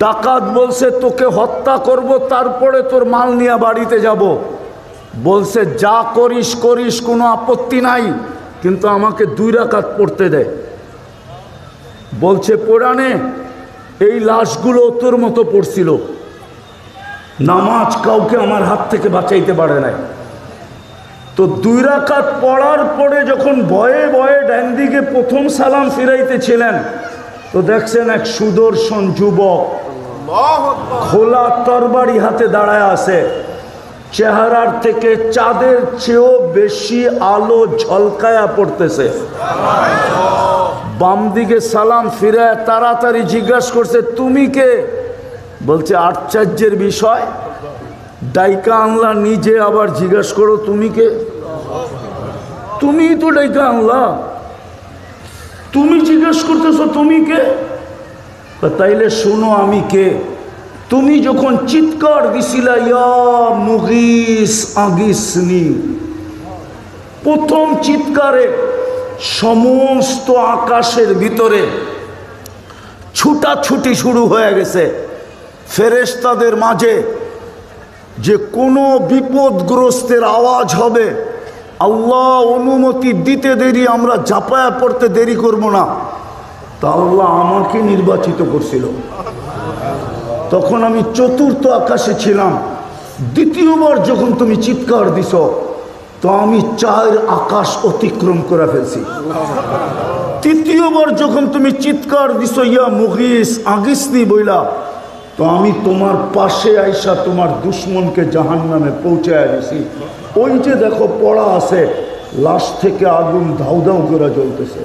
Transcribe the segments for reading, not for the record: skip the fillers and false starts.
ডাকাত বলছে তোকে হত্যা করব, তারপরে তোর মাল নিয়ে বাড়িতে যাব। বলছে যা করিস করিস, কোনো আপত্তি নাই, কিন্তু আমাকে 2 রাকাত পড়তে দে। বলছে পুরাণে এই লাশগুলো তোর মতো পড়ছিল, নামাজ কাউকে আমার হাত থেকে বাঁচাইতে পারে নাই। তো 2 রাকাত পড়ার পরে যখন ভয়ে ভয়ে ডান দিকে প্রথম সালাম ফিরাইতেছিলেন, তো দেখছেন এক সুদর্শন যুবক খোলা তরবারি হাতে দাঁড়ায় আছে। চেহারার থেকে চাঁদের চেয়েও বেশি আলো ঝলকায়া পড়তেছে। বাম দিকে সালাম ফিরে তাড়াতাড়ি জিজ্ঞাসা করছে তুমি কে? বলছে আশ্চর্যের বিষয়, ডাইকা আনলা নিজে আবার জিজ্ঞাসা করো তুমি কে? তুমিই তো ডাইকা আনলা, তুমি জিজ্ঞেস করতেছো তুমি কে? তাইলে শোনো আমি কে। তুমি যখন চিৎকার দিছিলা ইয়া মুগিস আগিসনি, প্রথম চিৎকারে সমস্ত আকাশের ভিতরে ছুটাছুটি শুরু হয়ে গেছে। ফেরেশতাদের মাঝে যে কোনো বিপদগ্রস্তের আওয়াজ হবে, আল্লাহ অনুমতি দিতে দেরি, আমরা ঝাঁপায়া পড়তে দেরি করব না। তা আল্লাহ আমাকে নির্বাচিত করছিল। তখন আমি 4র্থ আকাশে ছিলাম। দ্বিতীয়বার যখন তুমি চিৎকার দিছ, তো আমি 4 আকাশ অতিক্রম করে ফেলছি। তৃতীয়বার যখন তুমি চিৎকার দিছ ইয়া মুগিস আগিসনি বইলা, তো আমি তোমার পাশে আইসা তোমার দুশ্মনকে জাহান্নামে পৌঁছায় দিছি। ওই যে দেখো পড়া আছে, লাশ থেকে আগুন ধাউ ধাউ করে জ্বলতেছে।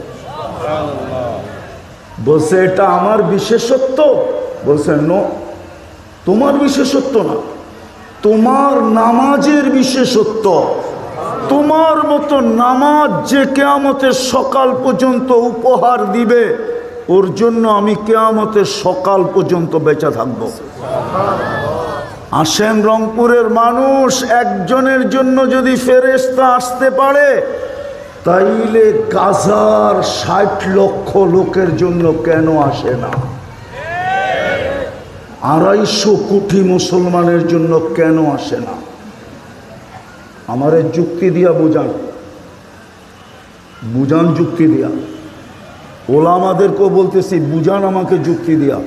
বলছে এটা আমার বিশেষত্ব? বলছে নো, তোমার বিশেষত্ব না, তোমার নামাজের বিশেষত্ব। তোমার মতো নামাজ যে কিয়ামতের সকাল পর্যন্ত উপহার দিবে, ওর জন্য আমি কিয়ামতের সকাল পর্যন্ত বেঁচে থাকব। আসেন রংপুরের মানুষ, একজনের জন্য যদি ফেরেশতা আসতে পারে, তাইলে গাজার 60 লক্ষ লোকের জন্য কেন আসে না? 250 কোটি মুসলমানের জন্য কেন আসে না? আমারে যুক্তি দিয়া বুঝান, বুঝান যুক্তি দিয়া। ওলামাদেরকেও বলতেছি বুঝান আমাকে যুক্তি দিয়া।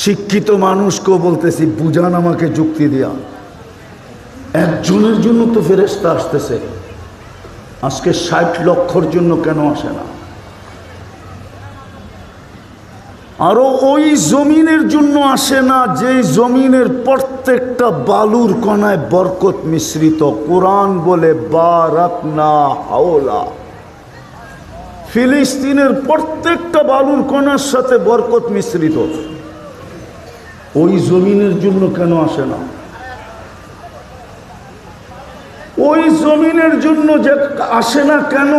শিক্ষিত মানুষকেও বলতেছি বুঝান আমাকে যুক্তি দিয়া। একজনের জন্য তো ফেরেশতা আসতেছে, আজকে 60 লক্ষর জন্য কেন আসে না? আরো ওই জমিনের জন্য আসে না যেই জমিনের প্রত্যেকটা বালুর কণায় বরকত মিশ্রিত। কোরআন বলে বারাকনা হাওলা, ফিলিস্তিনের প্রত্যেকটা বালুর কণার সাথে বরকত মিশ্রিত। ওই জমিনের জন্য কেন আসে না? ওই জমিনের জন্য যে আসে না কেন,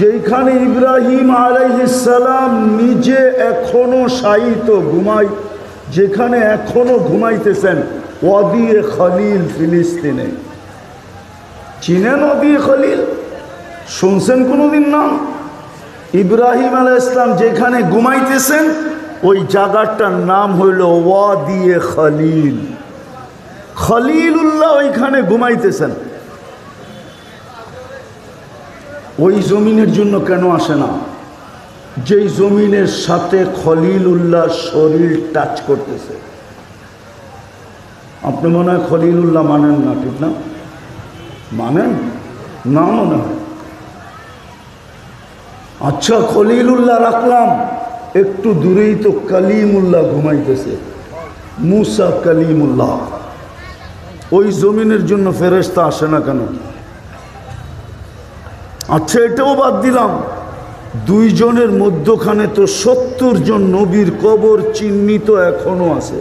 যেখানে ইব্রাহিম আলাইহিস সালাম নিজে এখনো শায়িত ঘুমায়, যেখানে এখনো ঘুমাইতেছেন, ওয়াদি খলিল ফিলিস্তিনে। চিনেন ওয়াদি খলিল? শুনছেন কোনোদিন নাম? ইব্রাহিম আলাইহিস সালাম যেখানে ঘুমাইতেছেন, ওই জায়গাটার নাম হইল ওয়াদি খলিল। খলিলুল্লাহ ওইখানে ঘুমাইতেছেন। ওই জমিনের জন্য কেন আসে না? যেই জমিনের সাথে খলিলুল্লাহ শরীর টাচ করতেছে। আপনি মনে হয় খলিলুল্লাহ মানেন না, ঠিক না? মানেন না মনে হয়। আচ্ছা খলিলুল্লাহ রাখলাম, একটু দূরেই তো কালিমুল্লাহ ঘুমাইতেছে, মুসা কালিমুল্লাহ। ওই জমিনের জন্য ফেরেশতা আসে না কেন? আচ্ছা এটাও বাদ দিলাম, 2 জনের মধ্যখানে তো 70 জন নবীর কবর চিহ্নিত এখনো আছে।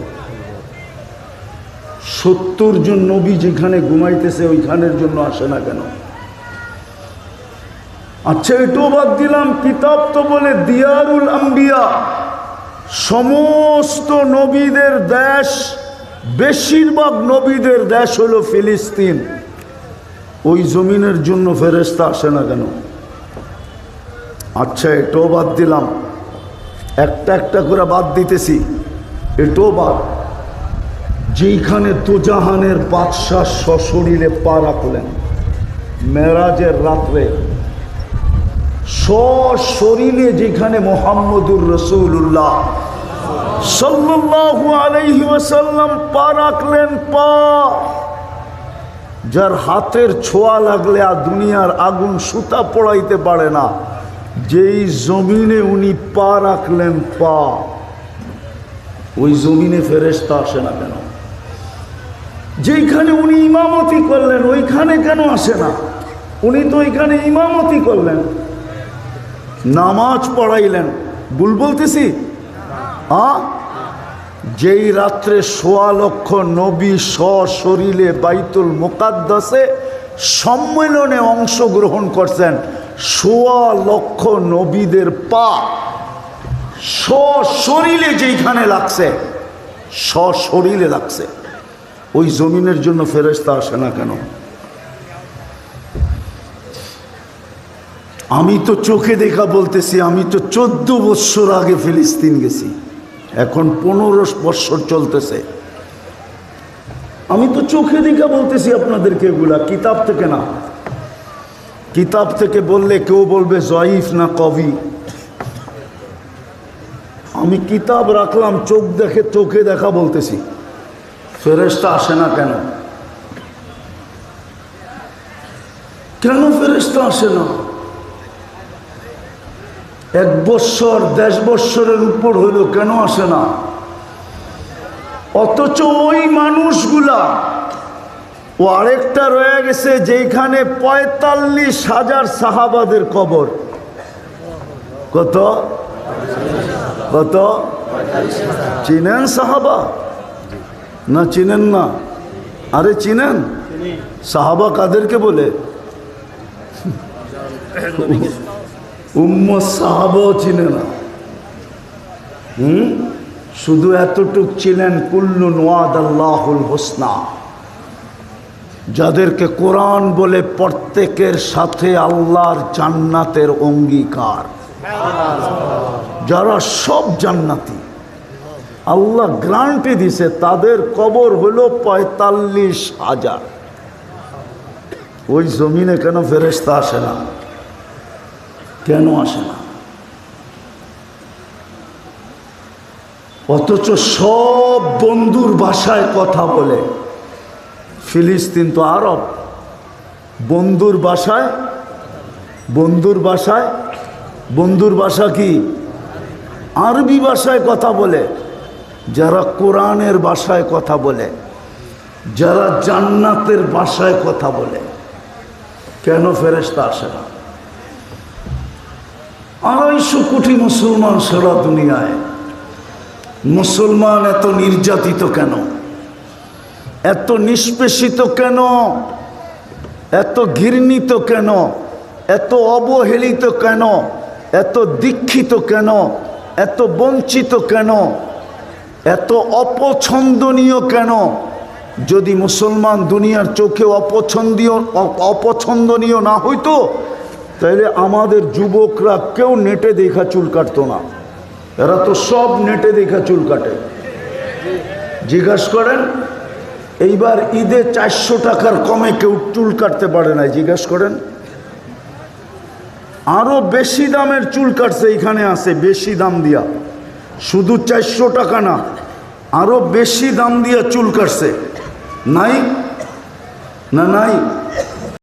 70 জন নবী যেখানে ঘুমাইতেছে ওইখানের জন্য আসে না কেন? আচ্ছা এটাও বাদ দিলাম, কিতাব তো বলে দিয়ারুল আম্বিয়া, সমস্ত নবীদের দেশ, বেশিরভাগ নবীদের দেশ হলো ফিলিস্তিন। ওই জমিনের জন্য ফেরেশতা আসে না কেন? আচ্ছা এটাও বাদ দিলাম, একটা একটা করে বাদ দিতেছি, এটাও বাদ। যেইখানে দোজাহানের বাদশাহ সশরীরে পা রাখলেন মেরাজের রাত্রে, সশরীরে যেখানে মুহাম্মদুর রাসূলুল্লাহ সাল্লাল্লাহু আলাইহি ওয়াসাল্লাম পা রাখলেন, পা যার হাতের ছোঁয়া লাগলে আর দুনিয়ার আগুন সুতা পড়াইতে পারে না, যেই জমিনে উনি পা রাখলেন, পা, ওই জমিনে ফেরেশতা আসে না কেন? যেইখানে উনি ইমামতি করলেন ওইখানে কেন আসে না? উনি তো ওইখানে ইমামতি করলেন, নামাজ পড়াইলেন, ভুল বলতেছি? যেই রাত্রে ১৬ লক্ষ নবী সশরীরে বাইতুল মুকাদ্দাসে সম্মেলনে অংশগ্রহণ করছেন, ১৬ লক্ষ নবীদের পা সশরীরে যেইখানে লাগছে, সশরীরে লাগছে, ওই জমিনের জন্য ফেরেশতা আসে না কেন? আমি তো চোখে দেখা বলতেছি, আমি তো 14 বৎসর আগে ফিলিস্তিন গেছি, এখন 15 বৎসর চলতেছে। আমি তো চোখে দেখা বলতেছি আপনাদেরকে, এগুলা কিতাব থেকে না। কিতাব থেকে বললে কেউ বলবে জয়ীফ না কবি। আমি কিতাব রাখলাম, চোখ দেখে চোখে দেখা বলতেছি। ফেরেশতা আসে না কেন? কেন ফেরেশতা আসে না? 1 বৎসর 1.5 বৎসরের উপর হইল, কেন আসে না? অথচ ওই মানুষগুলা, ও আরেকটা রয়ে গেছে যেখানে 45,000 সাহাবাদের কবর। কত কত চিনেন সাহাবা না চিনেন না? আরে চিনেন সাহাবা কাদেরকে বলে? উম্মত সাহাবাও চিনে না। শুধু এতটুক ছিলেন, কুল্লুন ওয়াদাল্লাহুল হুসনা, যাদেরকে কোরআন বলে প্রত্যেকের সাথে আল্লাহর জান্নাতের অঙ্গীকার, যারা সব জান্নাতি আল্লাহ গ্রান্টি দিছে, তাদের কবর হলো 45,000। ওই জমিনে কেন ফেরেশতা আসে না? কেন আসে না? অথচ সব বন্ধুর ভাষায় কথা বলে। ফিলিস্তিন তো আরব, বন্ধুর ভাষায়, বন্ধুর ভাষায়, বন্ধুর ভাষা কি? আরবি ভাষায় কথা বলে। যারা কোরআনের ভাষায় কথা বলে, যারা জান্নাতের ভাষায় কথা বলে, কেন ফেরেশতা আসে না? 250 কোটি মুসলমান সারা দুনিয়ায়, মুসলমান এত নির্যাতিত কেন? এত নিষ্পেষিত কেন? এত ঘৃণিত কেন? এত অবহেলিত কেন? এত দীক্ষিত কেন? এত বঞ্চিত কেন? এত অপছন্দনীয় কেন? যদি মুসলমান দুনিয়ার চোখে অপছন্দনীয় না হইতো, তাহলে আমাদের যুবকরা কেউ নেটে দেখা চুল কাটতো না। এরা তো সব নেটে দেখা চুল কাটে। জিজ্ঞাসা করেন, এইবার ঈদে 400 টাকার কমে কেউ চুল কাটতে পারে না, জিজ্ঞাসা করেন। আরো বেশি দামের চুল কাটছে, এখানে আছে বেশি দাম দিয়া, শুধু 400 টাকা না, আরো বেশি দাম দিয়া চুল কাটছে। নাই না? নাই।